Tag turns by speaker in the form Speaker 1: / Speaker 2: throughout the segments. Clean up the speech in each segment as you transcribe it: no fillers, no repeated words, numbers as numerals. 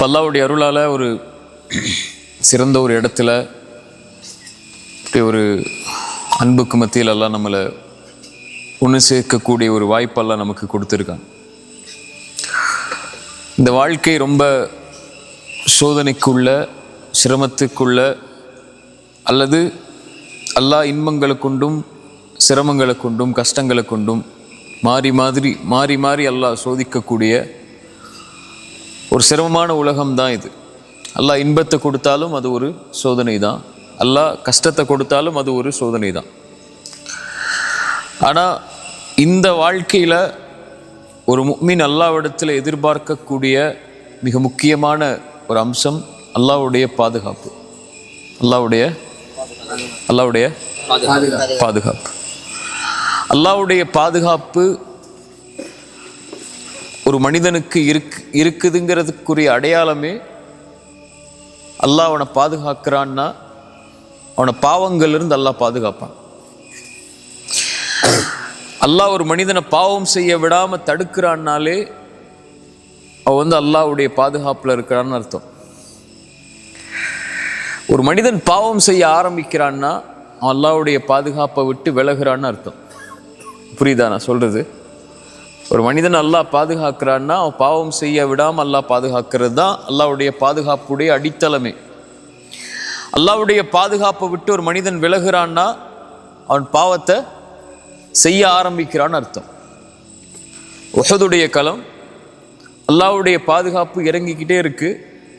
Speaker 1: அல்லாஹ்வுடைய அருளால் ஒரு சிறந்த ஒரு இடத்துல ஒரு அன்புக்கு மத்தியில் எல்லாம் நம்மளை ஒன்று சேர்க்கக்கூடிய ஒரு வாய்ப்பெல்லாம் நமக்கு கொடுத்துருக்காங்க. இந்த வாழ்க்கை ரொம்ப சோதனைக்குள்ள, சிரமத்துக்குள்ள, அல்லது அல்லாஹ் இன்பங்களை கொண்டும் சிரமங்களை கொண்டும் கஷ்டங்களை கொண்டும் மாறி மாறி அல்லாஹ் சோதிக்கக்கூடிய ஒரு சிரமமான உலகம்தான் இது. அல்லாஹ் இன்பத்தை கொடுத்தாலும் அது ஒரு சோதனை தான், அல்லாஹ் கஷ்டத்தை கொடுத்தாலும் அது ஒரு சோதனை தான். ஆனால் இந்த வாழ்க்கையில் ஒரு முஃமின் அல்லாஹ்விடத்தில் எதிர்பார்க்கக்கூடிய மிக முக்கியமான ஒரு அம்சம் அல்லாஹ்வுடைய பாதுகாப்பு. அல்லாஹ்வுடைய பாதுகாப்பு. அல்லாஹ்வுடைய பாதுகாப்பு ஒரு மனிதனுக்கு இருக்குதுங்கிறதுக்குரிய அடையாளமே அல்லாஹ் அவனை பாதுகாக்கிறான்னா அவனை பாவங்கள்லேருந்து அல்லாஹ் பாதுகாப்பான். அல்லாஹ் ஒரு மனிதனை பாவம் செய்ய விடாமல் தடுக்கிறான்னாலே அவன் அல்லாஹ்வுடைய பாதுகாப்பில் இருக்கிறான்னு அர்த்தம். ஒரு மனிதன் பாவம் செய்ய ஆரம்பிக்கிறான்னா அவன் அல்லாஹ்வுடைய பாதுகாப்பை விட்டு விலகிறான்னு அர்த்தம். புரியுதா நான் சொல்றது? ஒரு மனிதன் அல்லாஹ் பாதுகாக்கிறான்னா அவன் பாவம் செய்ய விடாமல் அல்லாஹ் பாதுகாக்கிறது தான் அல்லாஹ்வுடைய பாதுகாப்புடைய அடித்தளமே. அல்லாஹ்வுடைய பாதுகாப்பை விட்டு ஒரு மனிதன் விலகிறான்னா அவன் பாவத்தை செய்ய ஆரம்பிக்கிறான்னு அர்த்தம். உஹதுடைய களம், அல்லாஹ்வுடைய பாதுகாப்பு இறங்கிக்கிட்டே இருக்கு.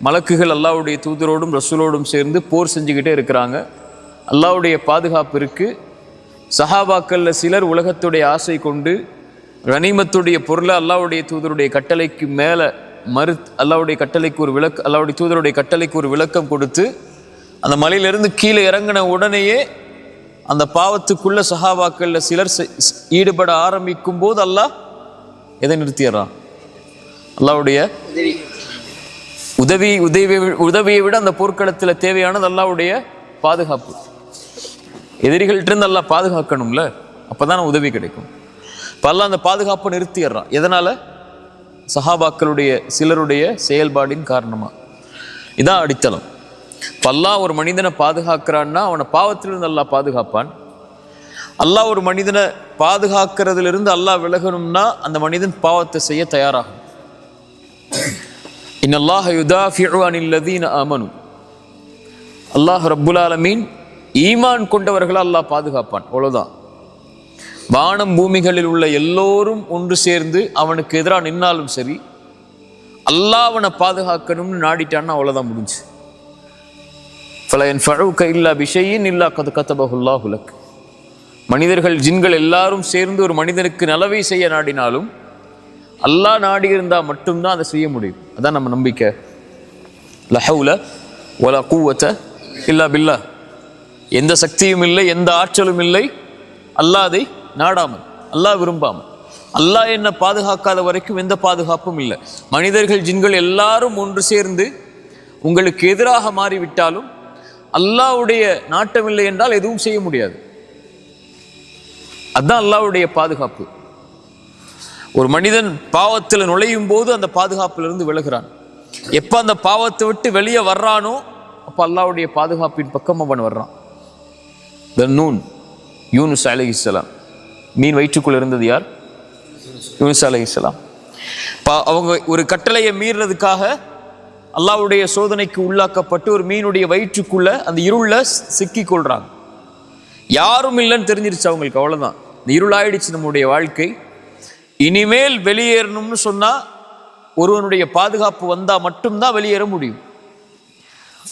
Speaker 1: மலக்குகள் அல்லாஹ்வுடைய தூதரோடும் ரசூலோடும் சேர்ந்து போர் செஞ்சுக்கிட்டே இருக்கிறாங்க. அல்லாஹ்வுடைய பாதுகாப்பு இருக்கு. சஹாபாக்கள்ல சிலர் உலகத்துடைய ஆசை கொண்டு கனிமத்துடைய பொருளை அல்லாஹ்வுடைய தூதருடைய கட்டளைக்கு மேலே அல்லாஹ்வுடைய கட்டளைக்கு ஒரு அல்லாஹ்வுடைய தூதருடைய கட்டளைக்கு ஒரு விளக்கம் கொடுத்து அந்த மலையிலிருந்து கீழே இறங்கின உடனேயே அந்த பாவத்துக்குள்ள சஹாபாக்கள்ல சிலர் ஈடுபட ஆரம்பிக்கும் போது அல்லாஹ் எதை நிறுத்திடுறான்? அல்லாஹ்வுடைய உதவியை விட அந்த போர்க்களத்தில் தேவையானது அல்லாஹ்வுடைய பாதுகாப்பு. எதிரிகள்ட்ட இருந்து அல்லாஹ் பாதுகாக்கணும்ல, அப்பதான் உதவி கிடைக்கும். இப்போ அல்லாஹ் அந்த பாதுகாப்பை நிறுத்திடுறான். எதனால? சஹாபாக்களுடைய சிலருடைய செயல்பாடின் காரணமா. இதான் அடித்தளம். இப்போ அல்லாஹ் ஒரு மனிதனை பாதுகாக்கிறான்னா அவனை பாவத்திலிருந்து அல்லாஹ் பாதுகாப்பான். அல்லாஹ் ஒரு மனிதனை பாதுகாக்கிறதுலிருந்து அல்லாஹ் விலகணும்னா அந்த மனிதன் பாவத்தை செய்ய தயாராகும். இன்னல்லாஹ யுதாஃபிஉ அனில் லதீன ஆமனு. அல்லாஹ் ரப்புல் ஆலமீன் ஈமான் கொண்டவர்களை அல்லாஹ் பாதுகாப்பான். அவ்வளவுதான். வானம் பூமிகளில் உள்ள எல்லோரும் ஒன்று சேர்ந்து அவனுக்கு எதிராக நின்னாலும் சரி, அல்லாஹ் அவனை பாதுகாக்கணும்னு நாடிட்டான்னா அவ்வளவுதான், முடிஞ்சு. மனிதர்கள் ஜின்கள் எல்லாரும் சேர்ந்து ஒரு மனிதனுக்கு நலவை செய்ய நாடினாலும் அல்லாஹ் நாடி இருந்தால் மட்டும்தான் அதை செய்ய முடியும். அதான் நம்ம நம்பிக்கை. லா ஹவுல வலா குவத இல்லா பில்லாஹ். எந்த சக்தியும் இல்லை, எந்த ஆற்றலும் இல்லை அல்லாஹ் அதை நாடாமல், அல்லாஹ் விரும்பாமல். அல்லாஹ் என்ன பாதுகாக்காத வரைக்கும் எந்த பாதுகாப்பும் இல்லை. மனிதர்கள் ஜின்கள் எல்லாரும் ஒன்று சேர்ந்து உங்களுக்கு எதிராக மாறிவிட்டாலும் அல்லாஹ்வுடைய நாட்டமில்லை என்றால் எதுவும் செய்ய முடியாது. அதுதான் அல்லாஹ்வுடைய பாதுகாப்பு. ஒரு மனிதன் பாவத்தில் நுழையும் போது அந்த பாதுகாப்பிலிருந்து விலகிறான். எப்ப அந்த பாவத்தை விட்டு வெளியே வர்றானோ அப்ப அல்லாஹ்வுடைய பாதுகாப்பின் பக்கம் அவன் வர்றான். நூன், யூனுஸ் அலைஹிஸ்ஸலாம். மீன் வயிற்றுக்குள் இருந்தது யார்? யூனுஸ் அலைஹிஸ்ஸலாம். அவங்க ஒரு கட்டளையை மீறதுக்காக அல்லாஹ்வுடைய சோதனைக்கு உள்ளாக்கப்பட்டு ஒரு மீனுடைய வயிற்றுக்குள்ள அந்த இருள சிக்கி கொள்றாங்க. யாரும் இல்லைன்னு தெரிஞ்சிருச்சு அவங்களுக்கு. அவ்வளவுதான், இந்த இருளாயிடுச்சு நம்முடைய வாழ்க்கை. இனிமேல் வெளியேறணும்னு சொன்னா ஒருவனுடைய பாதுகாப்பு வந்தா மட்டும்தான் வெளியேற முடியும்.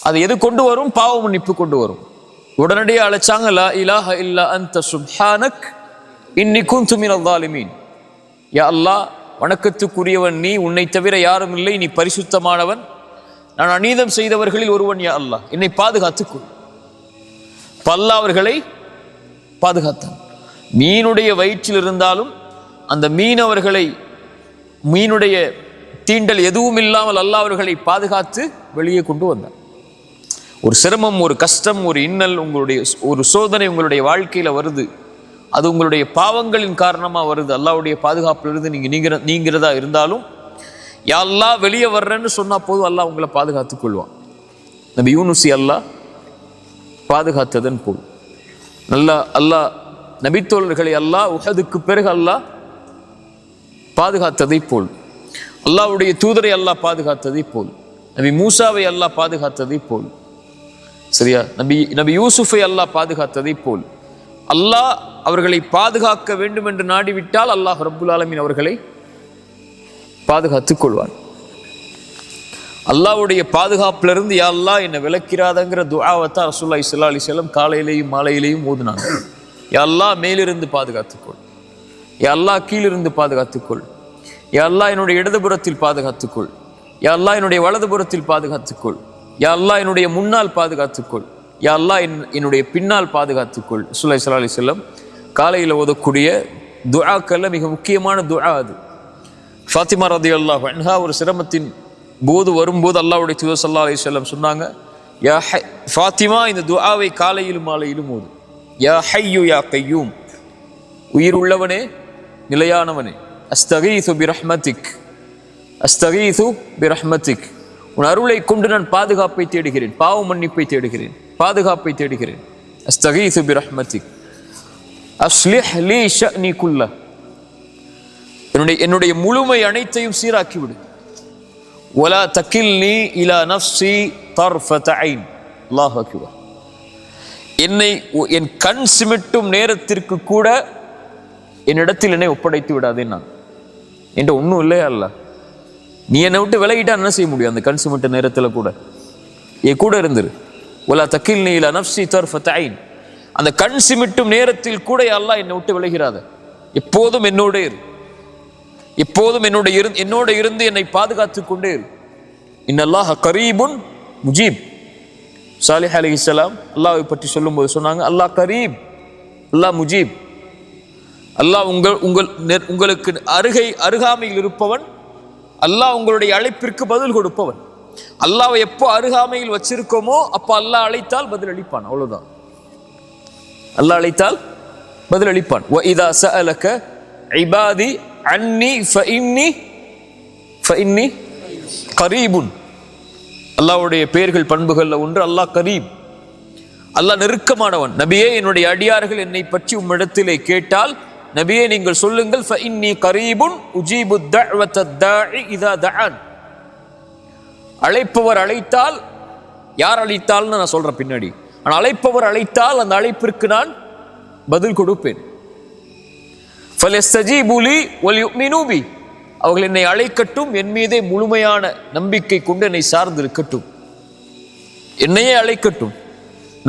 Speaker 1: அது எது கொண்டு வரும்? பாவ மன்னிப்பு கொண்டு வரும். உடனடியாக அழைச்சாங்க, லா இலாஹ இல்லா அன்த சுப்ஹானக் இன்னி குன்து மினல் ஸாலிமீன். யா அல்லாஹ், வணக்கத்துக்குரியவன் நீ, உன்னை தவிர யாரும் இல்லை, நீ பரிசுத்தமானவன், நான் அநீதம் செய்தவர்களில் ஒருவன். யா அல்லாஹ், என்னை பாதுகாத்துக்கொள். அல்லாஹ் அவர்களை பாதுகாத்தான். மீனுடைய வயிற்றில் இருந்தாலும் அந்த மீனவர்களை, மீனுடைய தீண்டல் எதுவும் இல்லாமல் அல்லாஹ் அவர்களை பாதுகாத்து வெளியே கொண்டு வந்தார். ஒரு சிரமம், ஒரு கஷ்டம், ஒரு இன்னல், உங்களுடைய ஒரு சோதனை உங்களுடைய வாழ்க்கையில வருது, அது உங்களுடைய பாவங்களின் காரணமா வருது. அல்லாஹ்வுடைய பாதுகாப்பிலிருந்து நீங்க நீங்கிறதா இருந்தாலும் யா அல்லாஹ் வெளியே வர்றேன்னு சொன்னா போதும், அல்லாஹ் உங்களை பாதுகாத்துக் கொள்வான். நபி யூனுஸை அல்லாஹ் பாதுகாத்ததன் போல் அல்லாஹ் நபித்தோழர்களை அல்லாஹ் உஹதுக்கு பிறகு அல்லாஹ் பாதுகாத்ததை போல், அல்லாஹ்வுடைய தூதரை அல்லாஹ் பாதுகாத்ததை போல், நபி மூசாவை அல்லாஹ் பாதுகாத்ததை போல், சரியா, நபி யூசுஃபை அல்லாஹ் பாதுகாத்ததை போல் அல்லாஹ் அவர்களை பாதுகாக்க வேண்டும் என்று நாடிவிட்டால் அல்லாஹ் ரப்புல் ஆலமீன் அவர்களை பாதுகாத்துக் கொள்வார். அல்லாஹ்வுடைய பாதுகாப்பிலிருந்து யா அல்லாஹ் என்னை விலக்கிறாதங்கிற துஆவத்தான் ரசூலுல்லாஹி ஸல்லல்லாஹு அலைஹி வஸல்லம் காலையிலேயும் மாலையிலேயும் ஓதுனாங்க. யா அல்லாஹ் மேலிருந்து பாதுகாத்துக்கொள், யா அல்லாஹ் கீழிருந்து பாதுகாத்துக்கொள், யா அல்லாஹ் என்னுடைய இடதுபுறத்தில் பாதுகாத்துக்கொள், யா அல்லாஹ் என்னுடைய வலதுபுறத்தில் பாதுகாத்துக்கொள், யா அல்லாஹ் என்னுடைய முன்னால் பாதுகாத்துக்கொள், யா அல்லாஹ் என்னுடைய பின்னால் பாதுகாத்துக்கொள். ரசூலுல்லாஹி ஸல்லல்லாஹு அலைஹி வஸல்லம் காலையில் ஓதக்கூடிய துஆக்கள்ல மிக முக்கியமான துஆ அது. ஃபாத்திமா ரலியல்லாஹு அன்ஹா ஒரு சிரமத்தின் போது வரும்போது அல்லாஹ்வுடைய தூதர் ஸல்லல்லாஹு அலைஹி வஸல்லம் சொன்னாங்க, யா ஃபாத்திமா இந்த துஆவை காலையிலும் மாலையிலும் ஓது. யா ஹய்யு யா கய்யூம், உயிர் உள்ளவனே நிலையானவனே, அஸ்தகீது பிரஹ்மதிக், அஸ்தகீது பிரஹ்மதிக், உன் அருளை கொண்டு நான் பாதுகாப்பை தேடுகிறேன், பாவ மன்னிப்பை தேடுகிறேன், பாதுகாப்பை தேடுகிறேன். அஸ்தகீது பிரஹ்மதிக் அஸ்லிஹ் லீ ஷஅனி குல்ல, என்னுடைய முழுமை அனைத்தையும் சீராக்கி விடு. வலா தக்கில்னி இலா நஃப்ஸி தர்ஃபத ஐன். அல்லாஹு அக்பர். என்னை என் கண் சிமிட்டும் நேரத்திற்கு கூட என்னிடத்தில் என்னை ஒப்படைத்து விடாதே. நான் என்கிட்ட ஒன்றும் இல்லையா அல்ல, நீ என்னை விட்டு விலகிட்டா என்ன செய்ய முடியும்? அந்த கண் சிமிட்ட நேரத்தில் கூட என் கூட இருந்துரு. வலா தக்கில்னி இலா நஃப்ஸி தர்ஃபத ஐன். அந்த கண் சிமிட்டும் நேரத்தில் கூட அல்லாஹ் என்னை விட்டு விலகிறாத, எப்போதும் என்னோட இரு, எப்போதும் என்னோட இருந்து என்னை பாதுகாத்துக் கொண்டே இரு. இன்னல்லாஹ கரீபுன் முஜீப். சாலிஹ் அலைஹிஸ்ஸலாம் அல்லாஹ்வை பற்றி சொல்லும்போது சொன்னாங்க, அல்லாஹ் கரீப், அல்லாஹ் முஜீப். அல்லாஹ் உங்களுக்கு அருகாமையில் இருப்பவன், அல்லாஹ் உங்களுடைய அழைப்பிற்கு பதில் கொடுப்பவன். அல்லாஹ்வை எப்போ அருகாமையில் வச்சிருக்கோமோ அப்போ அல்லாஹ் அழைத்தால் பதில் அளிப்பான். அவ்வளவுதான். அல்லாஹ் அழைத்தால் பதில் அளிப்பான். வ இதா சஅலக இபாதி அன்னி ஃபஇன்னி கரீபுன். அல்லாஹ்வுடைய பெயர்கள் பண்புகள்ல ஒன்று அல்லாஹ் கரீப், அல்லாஹ் நெருக்கமானவன். நபியே, என்னுடைய அடியார்கள் என்னை பற்றி உம்மிடத்திலே கேட்டால் நபியே நீங்கள் சொல்லுங்கள், ஃபஇன்னி கரீபுன் உஜீபு தஅவத தாஇ இதா தஆன். அழைப்பவர் அழைத்தால், யார் அழைத்தால்னு நான் சொல்றேன் பின்னாடி, ஆனால் அழைப்பவர் அழைத்தால் அந்த அழைப்பிற்கு நான் பதில் கொடுப்பேன். ஃபலஸ்தஜீபு லீ வல்யுமினூ பி. அவர்கள் என்னை அழைக்கட்டும், என் மீதே முழுமையான நம்பிக்கை கொண்டு என்னை சார்ந்து இருக்கட்டும், என்னையே அழைக்கட்டும்,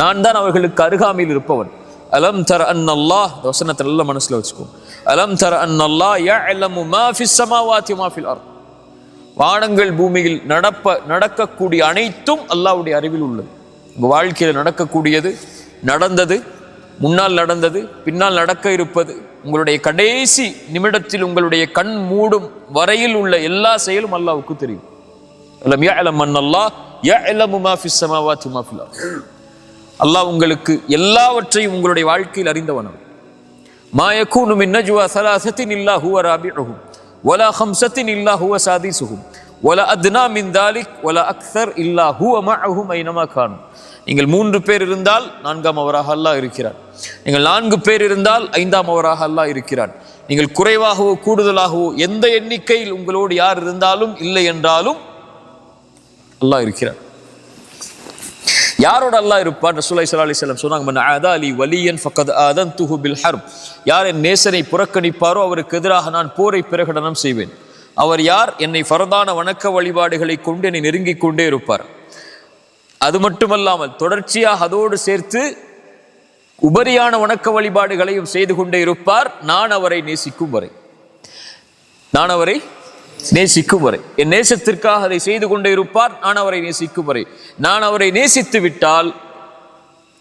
Speaker 1: நான் தான் அவர்களுக்கு அருகாமையில் இருப்பவன். அலம் தர அன்னல்லாஹ், வசனத்தை நல்ல மனசுல வச்சுக்கோ. அலம் தர அன்னல்லாஹ் யஅலமு மா ஃபிஸ் ஸமாவாதி வ மா ஃபில் அர்த். வானங்கள் பூமியில் நடக்கக்கூடிய அனைத்தும் அல்லாஹ்வுடைய அறிவில் உள்ளது. உங்க வாழ்க்கையில் நடக்கக்கூடியது, நடந்தது, முன்னால் நடந்தது, பின்னால் நடக்க இருப்பது, உங்களுடைய கடைசி நிமிடத்தில் உங்களுடைய கண் மூடும் வரையில் உள்ள எல்லா செயலும் அல்லாஹ்வுக்கு தெரியும். அலம் யஅலம் அன்னல்லாஹ் யஅலமு மா ஃபிஸ் ஸமாவாதி வ மா ஃபில் அர்த். அல்லாஹ் உங்களுக்கு எல்லாவற்றையும் உங்களுடைய வாழ்க்கையில் அறிந்தவன். மா யகூனு மின் நஜ்வா ஸலாஸத்தின் இல்லா ஹுவ ராபிஉஹும் வலா ஹம்ஸத்தின் இல்லா ஹுவ சாதிஸுஹும் வலா அத்னா மின் தாலிக் வலா அக்ஸர் இல்லா ஹுவ மஅஹும் ஐனமா கானு. நீங்கள் 3 பேர் இருந்தால் 4ஆம் அவராக அல்லாஹ் இருக்கிறார். நீங்கள் 4 பேர் இருந்தால் 5ஆம் அவராக அல்லாஹ் இருக்கிறார். நீங்கள் குறைவாகவோ கூடுதலாகவோ எந்த எண்ணிக்கையில் உங்களோடு யார் இருந்தாலும் இல்லை என்றாலும் அல்லாஹ் இருக்கிறார். யாரோட அல்லாஹ் இருப்பார்? ரசூலுல்லாஹி ஸல்லல்லாஹு அலைஹி வஸல்லம் சொன்னாங்க, மன் ஆதா லி வலியன் ஃபக்கத் ஆதன்துஹு பில் ஹர்ப். யார் என் நேசனை புறக்கணிப்பாரோ அவருக்கு எதிராக நான் போரை பிரகடனம் செய்வேன். அவர் யார்? என்னை ஃபர்தான வணக்க வழிபாடுகளை கொண்டு என்னை நெருங்கிக் கொண்டே இருப்பார். அது மட்டுமல்லாமல் தொடர்ச்சியாக அதோடு சேர்த்து உபரியான வணக்க வழிபாடுகளையும் செய்து கொண்டே இருப்பார், நான் அவரை நேசிக்கும் வரை. நான் அவரை நேசிக்கும் வரை, என் நேசத்திற்காக அதை செய்து கொண்டே இருப்பார், நான் அவரை நேசிக்கும் வரை. நான் அவரை நேசித்து விட்டால்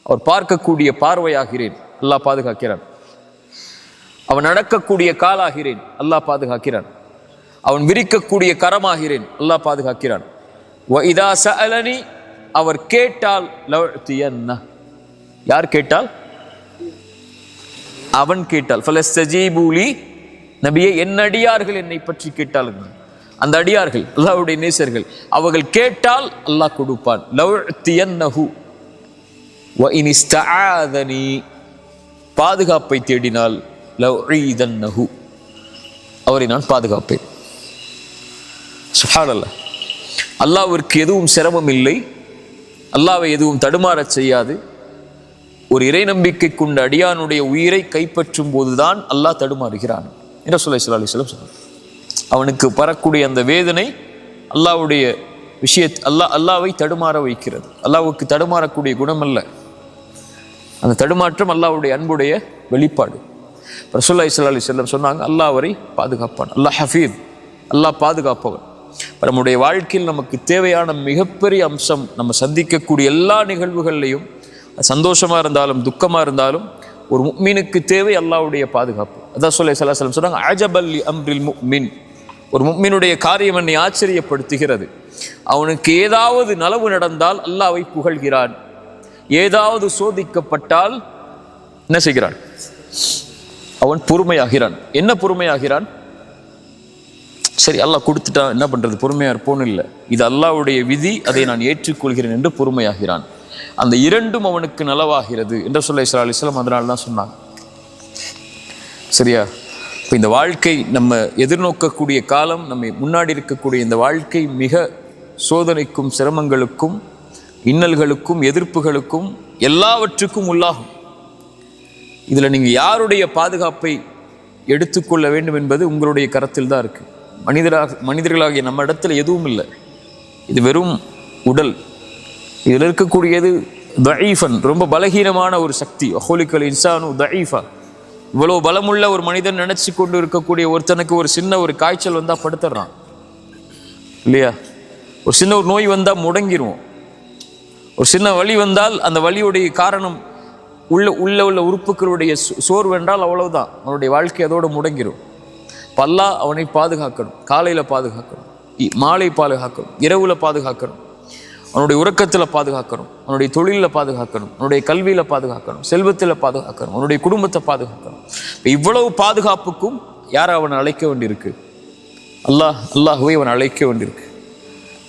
Speaker 1: அவர் பார்க்கக்கூடிய பார்வையாகிறேன், அல்லாஹ் பாதுகாக்கிறான். அவன் நடக்கக்கூடிய காலாகிறேன், அல்லாஹ் பாதுகாக்கிறான். அவன் விரிக்கக்கூடிய கரமாகிறேன், அல்லாஹ் பாதுகாக்கிறான். வ இதா சஅலனி, அவர் கேட்டால் லஉதியன்ன. யார் கேட்டால்? அவன் கேட்டால். ஃபலஸ்தஜீபு லீ, நபியே என் அடியார்கள் என்னை பற்றி கேட்டால் அந்த அடியார்கள் அல்லாஹ்வுடைய நேசர்கள் அவர்கள் கேட்டால் அல்லாஹ் கொடுப்பான். லவ்அத்தியன்னஹு வ இன் இஸ்தஆதனி, பாதுகாப்பை தேடினால் லவ்ஈதன்னஹு, அவரை நான் பாதுகாப்பேன். சுப்ஹானல்லாஹ். அல்லாஹ்விற்கு எதுவும் சிரமம் இல்லை, அல்லாஹ்வை எதுவும் தடுமாறச் செய்யாது. ஒரு இறை நம்பிக்கை கொண்ட அடியானுடைய உயிரை கைப்பற்றும் போதுதான் அல்லாஹ் தடுமாறுகிறான் என்று ஸல்லல்லாஹு அலைஹி வஸல்லம் சொன்னார். அவனுக்கு வரக்கூடிய அந்த வேதனை அல்லாஹ்வுடைய அல்லாஹ்வை தடுமாற வைக்கிறது. அல்லாஹ்வுக்கு தடுமாறக்கூடிய குணம் அல்ல, அந்த தடுமாற்றம் அல்லாஹ்வுடைய அன்புடைய வெளிப்பாடு. ரசூலுல்லாஹி ஸல்லல்லாஹு அலைஹி வஸல்லம் சொன்னாங்க, அல்லாஹ் அவரை பாதுகாப்பான். அல்லாஹ் ஹஃபீஸ், அல்லாஹ் பாதுகாப்பவன். நம்முடைய வாழ்க்கையில் நமக்கு தேவையான மிகப்பெரிய அம்சம், நம்ம சந்திக்கக்கூடிய எல்லா நிகழ்வுகள்லையும் சந்தோஷமா இருந்தாலும் துக்கமா இருந்தாலும் ஒரு முஃமினுக்கு தேவை அல்லாஹ்வுடைய பாதுகாப்பு. அதான் ஸல்லல்லாஹு அலைஹி வஸல்லம் சொன்னாங்க, அஜபல் லி அம்ரில் முஃமின், ஒரு முஃமினுடைய காரியம் என்னை ஆச்சரியப்படுத்துகிறது. அவனுக்கு ஏதாவது நலவு நடந்தால் அல்லாஹ்வை புகழ்கிறான், ஏதாவது சோதிக்கப்பட்டால் என்ன செய்கிறான்? அவன் பொறுமையாகிறான். என்ன பொறுமையாகிறான்? சரி அல்லாஹ் கொடுத்துட்டான், என்ன பண்றது, பொறுமையா இருப்போன்னு இல்லை, இது அல்லாஹ்வுடைய விதி, அதை நான் ஏற்றுக்கொள்கிறேன் என்று பொறுமையாகிறான். அந்த இரண்டும் அவனுக்கு நலவாகிறது என்று ஸல்லல்லாஹு அலைஹி வஸல்லம் அதனால தான் சொன்னாங்க. சரியா? இப்போ இந்த வாழ்க்கை நம்ம எதிர்நோக்கக்கூடிய காலம், நம்ம முன்னாடி இருக்கக்கூடிய இந்த வாழ்க்கை மிக சோதனைக்கும் சிரமங்களுக்கும் இன்னல்களுக்கும் எதிர்ப்புகளுக்கும் எல்லாவற்றுக்கும் உள்ளாகும். இதில் நீங்கள் யாருடைய பாதுகாப்பை எடுத்துக்கொள்ள வேண்டும் என்பது உங்களுடைய கரத்தில் தான் இருக்குது. மனிதர்களாகிய நம்ம இடத்துல எதுவும் இல்லை, இது வெறும் உடல். இதில் இருக்கக்கூடியது தஈஃபன், ரொம்ப பலகீனமான ஒரு சக்தி. அஹுலிக்கல் இன்சானு தஈஃபா, இவ்வளோ பலமுள்ள ஒரு மனிதன் நினச்சி கொண்டு இருக்கக்கூடிய ஒருத்தனுக்கு ஒரு சின்ன ஒரு காய்ச்சல் வந்தால் படுத்துடுறான் இல்லையா? ஒரு சின்ன ஒரு நோய் வந்தால் முடங்கிடுவோம். ஒரு சின்ன வலி வந்தால் அந்த வலியுடைய காரணம் உள்ள உறுப்புகளுடைய சோர்வென்றால் அவ்வளவுதான், அவனுடைய வாழ்க்கை அதோடு முடங்கிடும். அல்லாஹ் அவனை பாதுகாக்கணும். காலையில் பாதுகாக்கணும், மாலை பாதுகாக்கணும், இரவுல பாதுகாக்கணும், அவனுடைய உறக்கத்தில் பாதுகாக்கணும், அவனுடைய தொழிலில் பாதுகாக்கணும், அவனுடைய கல்வியில் பாதுகாக்கணும், செல்வத்தில் பாதுகாக்கணும், அவனுடைய குடும்பத்தை பாதுகாக்கணும். இவ்வளவு பாதுகாப்புக்கும் யாரை அவனை அழைக்க வேண்டியிருக்கு? அல்லாஹ்வை அவன் அழைக்க வேண்டியிருக்கு.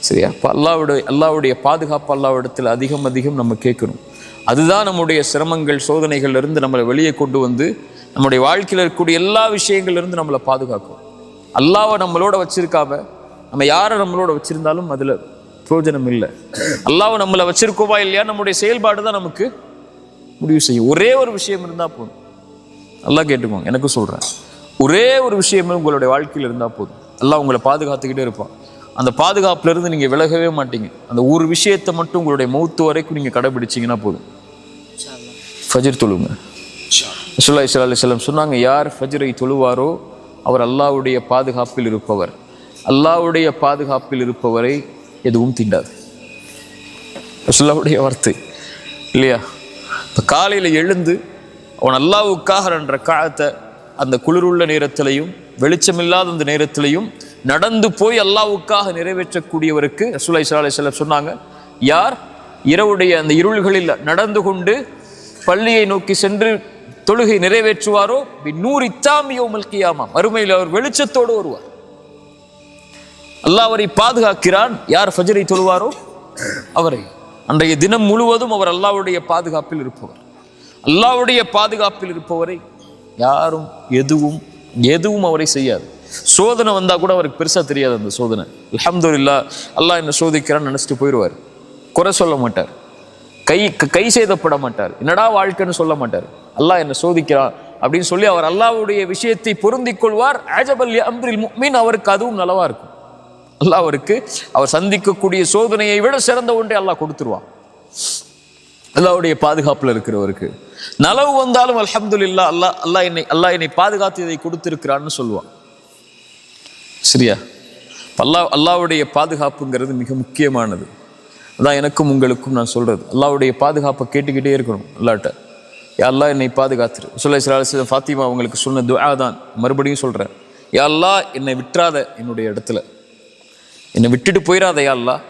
Speaker 1: சரியா? இப்போ அல்லாஹ்வுடைய பாதுகாப்பு அல்லாஹ்விடத்தில் அதிகம் நம்ம கேட்கணும். அதுதான் நம்முடைய சிரமங்கள் சோதனைகள்லேருந்து நம்மளை வெளியே கொண்டு வந்து நம்முடைய வாழ்க்கையில் இருக்கக்கூடிய எல்லா விஷயங்கள்லேருந்து நம்மளை பாதுகாக்கும். அல்லாஹ்வை நம்மளோட வச்சிருக்காம நம்ம யாரை நம்மளோட வச்சிருந்தாலும் அதில் பிரயோஜனம் இல்லை. அல்லாஹ்வை நம்மளை வச்சிருக்கோவா இல்லையா நம்முடைய செயல்பாடு தான் நமக்கு முடிவு செய்யும். ஒரே ஒரு விஷயம் இருந்தால் போதும். நல்லா கேட்டுக்கோங்க, எனக்கு சொல்கிறேன், ஒரே ஒரு விஷயமே உங்களுடைய வாழ்க்கையில் இருந்தால் போதும். அல்லாஹ் உங்களை பாதுகாத்துக்கிட்டே இருப்பான். அந்த பாதுகாப்புலேருந்து நீங்கள் விலகவே மாட்டீங்க. அந்த ஒரு விஷயத்தை மட்டும் உங்களுடைய மௌத்து வரைக்கும் நீங்கள் கடைபிடிச்சிங்கன்னா போதும். ஃபஜ்ர் தொழுங்க. ரசூலுல்லாஹி ஸல்லல்லாஹு அலைஹி வஸல்லம் சொன்னாங்க, யார் ஃபஜ்ரை தொழுவாரோ அவர் அல்லாஹ்வுடைய பாதுகாப்பில் இருப்பவர். அல்லாஹ்வுடைய பாதுகாப்பில் இருப்பவரை எதுவும் தீண்டாது. ரசூலுல்லாஹ்வுடைய வார்த்தை இல்லையா? இப்போ காலையில் எழுந்து அவன் அல்லாஹ்வுக்காக என்ற காலத்தை அந்த குளிருள்ள நேரத்திலையும் வெளிச்சமில்லாத அந்த நேரத்திலையும் நடந்து போய் அல்லாஹ்வுக்காக நிறைவேற்றக்கூடியவருக்கு ரசூலுல்லாஹி ஸல்லல்லாஹு அலைஹி வஸல்லம் சொன்னாங்க, யார் இரவுடைய அந்த இருள்களில் நடந்து கொண்டு பள்ளியை நோக்கி சென்று தொழுகை நிறைவேற்றுவாரோ பின்னூரி தாம் யௌமல் கியாமா, மறுமையில் அவர் வெளிச்சத்தோடு வருவார். அல்லாஹ் அவரை பாதுகாக்கிறான். யார் ஃபஜ்ரை தொழுவாரோ அவரை அன்றைய தினம் முழுவதும் அவர் அல்லாஹ்வுடைய பாதுகாப்பில் இருப்பவர். அல்லாஹ்வுடைய பாதுகாப்பில் இருப்பவரை யாரும் எதுவும் அவரை செய்யாது. சோதனை வந்தா கூட அவருக்கு பெருசா தெரியாது. அந்த சோதனை அல்ஹம்துலில்லாஹ் அல்லாஹ் என்ன சோதிக்கிறான்னு நினைச்சிட்டு போயிடுவார். குறை சொல்ல மாட்டார், கை சேதப்பட மாட்டார், என்னடா வாழ்க்கைன்னு சொல்ல மாட்டார். அல்லாஹ் என்ன சோதிக்கிறான் அப்படின்னு சொல்லி அவர் அல்லாஹ்வுடைய விஷயத்தை பொருந்திக் கொள்வார். அஜபல் லி அம்ரில் முஃமின், அவருக்கு அதுவும் நலவா இருக்கும். அல்லாஹ் அவருக்கு அவர் சந்திக்கக்கூடிய சோதனையை விட சிறந்த ஒன்றை அல்லாஹ் கொடுத்துருவான். அல்லாஹ்வுடைய பாதுகாப்புல இருக்கிறவருக்கு நலவு வந்தாலும் அல்ஹம்துலில்லாஹ் அல்லாஹ் என்னை பாதுகாத்து இதை கொடுத்திருக்கிறான்னு சொல்லுவான். சரியா? அல்லாஹ்வுடைய பாதுகாப்புங்கிறது மிக முக்கியமானது. அதான் எனக்கும் உங்களுக்கும் நான் சொல்றது, அல்லாஹ்வுடைய பாதுகாப்பை கேட்டுக்கிட்டே இருக்கணும். அல்லாஹ்ட்ட யா அல்லாஹ் என்னை பாதுகாத்துரு. ரசூலுல்லாஹி ஸல்லல்லாஹு அலைஹி வஸல்லம் ஃபாத்திமா அவங்களுக்கு சொன்ன துஆ தான், மறுபடியும் சொல்றேன், யா அல்லாஹ் என்னை விட்டுறாத, என்னுடைய இடத்துல என்னை விட்டுட்டு போயிடாத, யா அல்லாஹ்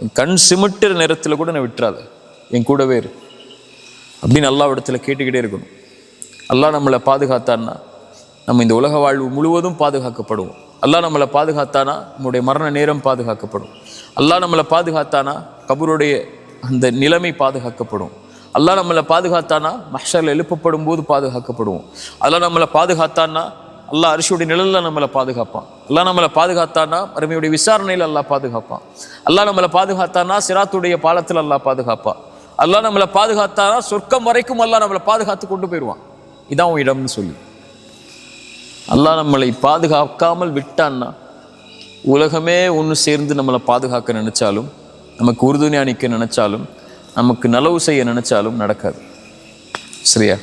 Speaker 1: என் கண் சிமிட்டுற நேரத்தில் கூட என்னை விட்டுறாத, என் கூடவே இரு அப்படின்னு அல்லாஹ்விடத்துல கேட்டுக்கிட்டே இருக்கணும். அல்லாஹ் நம்மளை பாதுகாத்தான்னா நம்ம இந்த உலக வாழ்வு முழுவதும் பாதுகாக்கப்படுவோம். அல்லாஹ் நம்மளை பாதுகாத்தானா நம்முடைய மரண நேரம் பாதுகாக்கப்படும். அல்லாஹ் நம்மளை பாதுகாத்தானா கபருடைய அந்த நிலைமை பாதுகாக்கப்படும். அல்லாஹ் நம்மளை பாதுகாத்தானா மஹ்ஷர்ல எழுப்பப்படும் போது பாதுகாக்கப்படுவோம். அல்லாஹ் நம்மளை பாதுகாத்தானா அல்லாஹ் அரிசியுடைய நிழல்ல நம்மளை பாதுகாப்பான். அல்லாஹ் நம்மளை பாதுகாத்தானா அருமையுடைய விசாரணையில் அல்லாஹ் பாதுகாப்பான். அல்லாஹ் நம்மளை பாதுகாத்தானா சிராத்துடைய பாலத்தில் அல்லாஹ் பாதுகாப்பான். அல்லாஹ் நம்மளை பாதுகாத்தானா சொர்க்கம் வரைக்கும் அல்லாஹ் நம்மளை பாதுகாத்து கொண்டு போயிடுவான். இதான் உன் இடம்னு சொல்லி அல்லாஹ் நம்மளை பாதுகாக்காமல் விட்டான்னா உலகமே ஒன்று சேர்ந்து நம்மளை பாதுகாக்க நினைச்சாலும், நமக்கு உறுதுணை அணிக்க நினைச்சாலும், நமக்கு நலவு செய்ய நினைச்சாலும் நடக்காது. சரியா?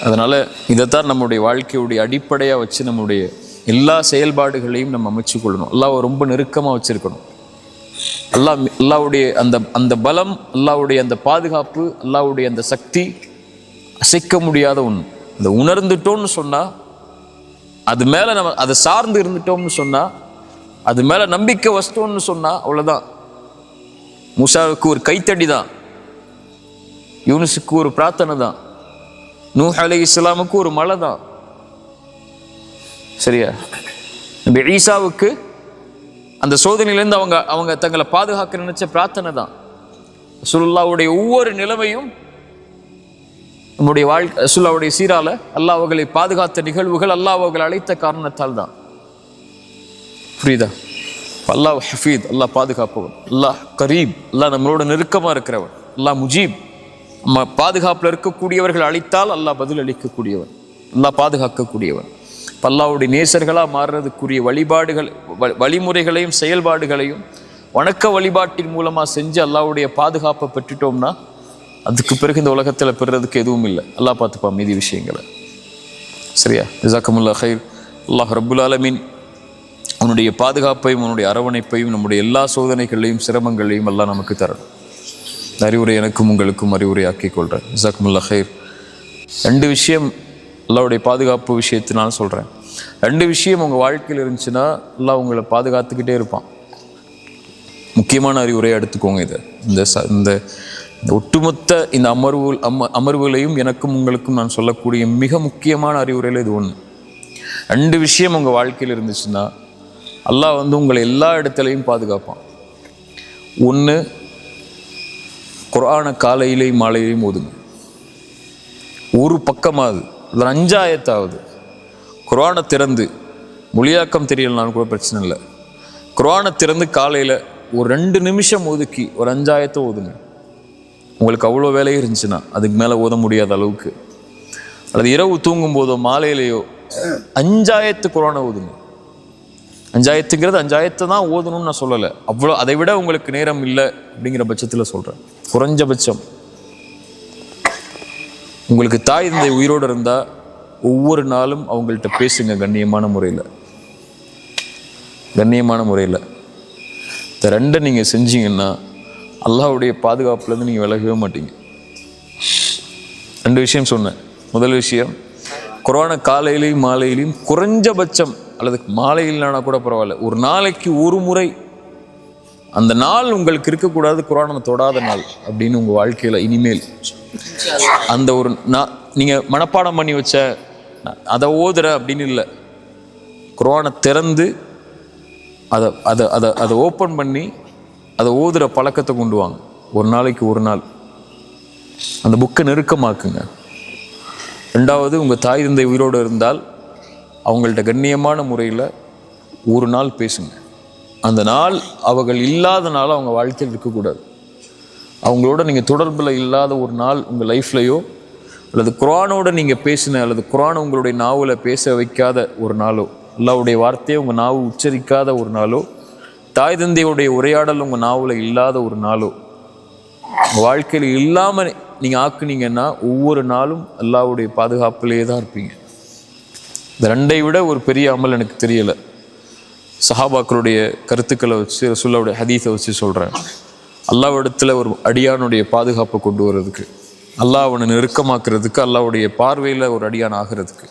Speaker 1: அதனால இதைத்தான் நம்முடைய வாழ்க்கையுடைய அடிப்படையாக வச்சு நம்முடைய எல்லா செயல்பாடுகளையும் நம்ம அமைச்சு கொள்ளணும். அல்லாஹ்வை ரொம்ப நெருக்கமாக வச்சிருக்கணும். அல்லாஹ்வுடைய அந்த பலம், அல்லாஹ்வுடைய அந்த பாதுகாப்பு, அல்லாஹ்வுடைய அந்த சக்தி அசைக்க முடியாத ஒன்று. அதை உணர்ந்துட்டோம்னு சொன்னால், அது மேலே நம்ம அதை சார்ந்து இருந்துட்டோம்னு சொன்னால், அது மேலே நம்பிக்கை வச்சிட்டோம்னு சொன்னால் அவ்வளோதான். மூசாவுக்கு ஒரு கைத்தடி தான், யூனுஸுக்கு ஒரு பிரார்த்தனை தான், நூஹ் அலைஹிஸ்ஸலாமுக்கு ஒரு மலை தான். சரியா? நபி ஈசாவுக்கு அந்த சோதனையிலேருந்து அவங்க தங்களை பாதுகாக்க நினைச்ச பிரார்த்தனை தான். ரசூலுல்லாஹ்வுடைய ஒவ்வொரு நிலைமையும் நம்முடைய வாழ்க்கை ரசூலுல்லாஹ்வுடைய சீரால அல்லாஹ் அவர்களை பாதுகாத்த நிகழ்வுகள், அல்லாஹ் அவர்களை அழைத்த காரணத்தால் தான். புரியுதா? அல்லாஹ் ஹஃபீத், அல்லாஹ் பாதுகாப்பவன். அல்லாஹ் கரீப், அல்லாஹ் நம்மளோட நெருக்கமாக இருக்கிறவன். அல்லாஹ் முஜீப், நம்ம பாதுகாப்பில் இருக்கக்கூடியவர்கள் அழைத்தால் அல்லாஹ் பதில் அளிக்கக்கூடியவன். அல்லாஹ் பாதுகாக்கக்கூடியவன். அல்லாஹ்வுடைய நேசர்களாக மாறுறதுக்குரிய வழிமுறைகளையும் செயல்பாடுகளையும் வணக்க வழிபாட்டின் மூலமாக செஞ்சு அல்லாஹ்வுடைய பாதுகாப்பை பெற்றுட்டோம்னா அதுக்கு பிறகு இந்த உலகத்தில் பெறுறதுக்கு எதுவும் இல்லை. அல்லாஹ் பார்த்துப்பான் மீதி விஷயங்களை. சரியா? ஜஸாக்கமுல்லாஹ் ஹைர். அல்லாஹ் ரப்புல் ஆலமீன் உன்னுடைய பாதுகாப்பையும் உன்னுடைய அரவணைப்பையும் நம்முடைய எல்லா சோதனைகளையும் சிரமங்களையும் எல்லாம் நமக்கு தரணும். அறிவுரை எனக்கும் உங்களுக்கும் அறிவுரை ஆக்கிக் கொள்கிறேன். ஜஸாக்கமுல்லாஹ் ஹைர். 2 விஷயம் அல்லாஹ்வுடைய பாதுகாப்பு விஷயத்தினால சொல்கிறேன். 2 விஷயம் உங்கள் வாழ்க்கையில் இருந்துச்சுன்னா அல்லாஹ் உங்களை பாதுகாத்துக்கிட்டே இருப்பான். முக்கியமான அறிவுரையை எடுத்துக்கோங்க. இதை இந்த ஒட்டுமொத்த இந்த அமர்வுகளையும் எனக்கும் உங்களுக்கும் நான் சொல்லக்கூடிய மிக முக்கியமான அறிவுரையில் இது ஒன்று. 2 விஷயம் உங்கள் வாழ்க்கையில் இருந்துச்சுன்னா அல்லாஹ் உங்களை எல்லா இடத்துலையும் பாதுகாப்பான். 1, குர்ஆனை காலையிலையும் மாலையிலையும் ஓதுங்க. ஒரு பக்கமாவது, அதில் 5 ஆயத்தாவது குர்ஆனை திறந்து, மொழியாக்கம் தெரியலனாலும் கூட பிரச்சனை இல்லை, குர்ஆனை திறந்து காலையில் ஒரு 2 நிமிஷம் ஒதுக்கி ஒரு 5 ஆயத்தை ஓதுங்க. உங்களுக்கு அவ்வளோ வேலையே இருந்துச்சுன்னா அதுக்கு மேலே ஓத முடியாத அளவுக்கு, அல்லது இரவு தூங்கும் போதோ மாலையிலையோ 5 ஆயத்து குர்ஆனை ஓதுங்க. 5 ஆயத்துங்கிறது 5 ஆயத்தை தான் ஓதணும்னு நான் சொல்லலை. அவ்வளோ அதை விட உங்களுக்கு நேரம் இல்லை அப்படிங்கிற பட்சத்தில் சொல்கிறேன். குறைஞ்சபட்சம் உங்களுக்கு தாய் தந்தை உயிரோடு இருந்தால் ஒவ்வொரு நாளும் அவங்கள்ட்ட பேசுங்க கண்ணியமான முறையில். இந்த 2 நீங்கள் செஞ்சீங்கன்னா அல்லாஹ்வுடைய பாதுகாப்புலேருந்து நீங்கள் விலகவே மாட்டீங்க. 2 விஷயம் சொன்னேன். முதல் விஷயம், குர்ஆனை காலையிலையும் மாலையிலையும் குறைஞ்சபட்சம், அல்லது மாலையில்னா கூட பரவாயில்ல, ஒரு நாளைக்கு ஒரு முறை, அந்த நாள் உங்களுக்கு இருக்கக்கூடாது குர்ஆனை தொடாத நாள் அப்படின்னு உங்கள் வாழ்க்கையில் இனிமேல் அந்த ஒரு நீங்கள் மனப்பாடம் பண்ணி வச்ச அதை ஓதுற அப்படின்னு இல்லை, குர்ஆனை திறந்து அதை ஓப்பன் பண்ணி அதை ஓதுற பழக்கத்தை கொண்டு வாங்க. ஒரு நாளைக்கு ஒரு நாள் அந்த புக்கை நெருக்கமாக்குங்க. 2வது, உங்கள் தாய் தந்தை உயிரோடு இருந்தால் அவங்கள்ட்ட கண்ணியமான முறையில் ஒரு நாள் பேசுங்க. அந்த நாள் அவர்கள் இல்லாத நாள் அவங்க வாழ்க்கையில் இருக்கக்கூடாது. அவங்களோட நீங்கள் தொடர்பில் இல்லாத ஒரு நாள் உங்கள் லைஃப்லையோ, அல்லது குர்ஆனோட நீங்கள் பேசின, அல்லது குர்ஆன் உங்களுடைய நாவில் பேச வைக்காத ஒரு நாளோ, அல்லாஹ்வுடைய வார்த்தையை உங்கள் நாவு உச்சரிக்காத ஒரு நாளோ, தாய் தந்தையுடைய உரையாடல் உங்கள் நாவில் இல்லாத ஒரு நாளோ உங்கள் வாழ்க்கையில் இல்லாமல் நீங்கள் ஆக்குனீங்கன்னா ஒவ்வொரு நாளும் அல்லாஹ்வுடைய பாதுகாப்பிலே தான் இருப்பீங்க. இந்த 2ஐ விட ஒரு பெரிய அமல் எனக்கு தெரியலை. சஹாபாக்களுடைய கருத்துக்களை வச்சு, ரசூலுல்லாஹ்வுடைய ஹதீஸை வச்சு சொல்கிறேன். அல்லாஹ்விடத்தில் ஒரு அடியானுடைய பாதுகாப்பை கொண்டு வர்றதுக்கு, அல்லாஹ் அவனை நெருக்கமாக்குறதுக்கு, அல்லாஹ்வுடைய பார்வையில் ஒரு அடியான் ஆகிறதுக்கு